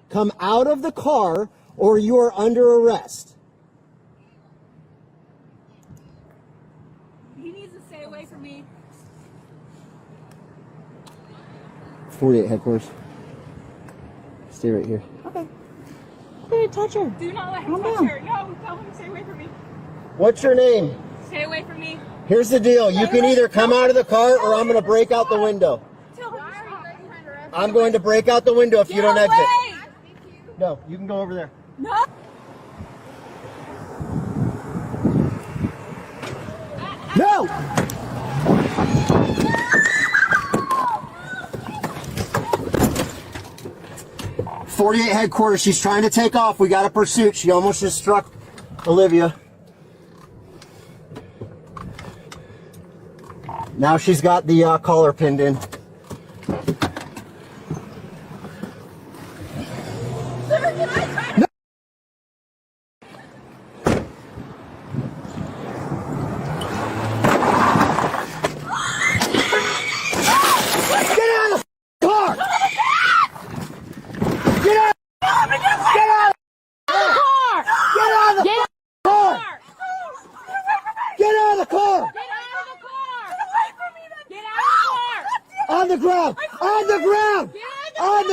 Come out of the car or you are under arrest. He needs to stay away from me. 48 headquarters. Stay right here. Okay. Hey, touch her. Do not let him touch her. No, tell him to stay away from me. What's your name? Stay away from me. Here's the deal. You can either come out of the car or I'm going to break out the window. Tell him to stop. I'm going to break out the window if you don't Get exit. away! No, you can go over there. No. No! .48 headquarters. She's trying to take off. We got a pursuit. She almost just struck Olivia. Now she's got the collar pinned in. No. Get out of the car! Get out! Get out! Get out of the car! Get out of the car! On the ground! On the ground! On the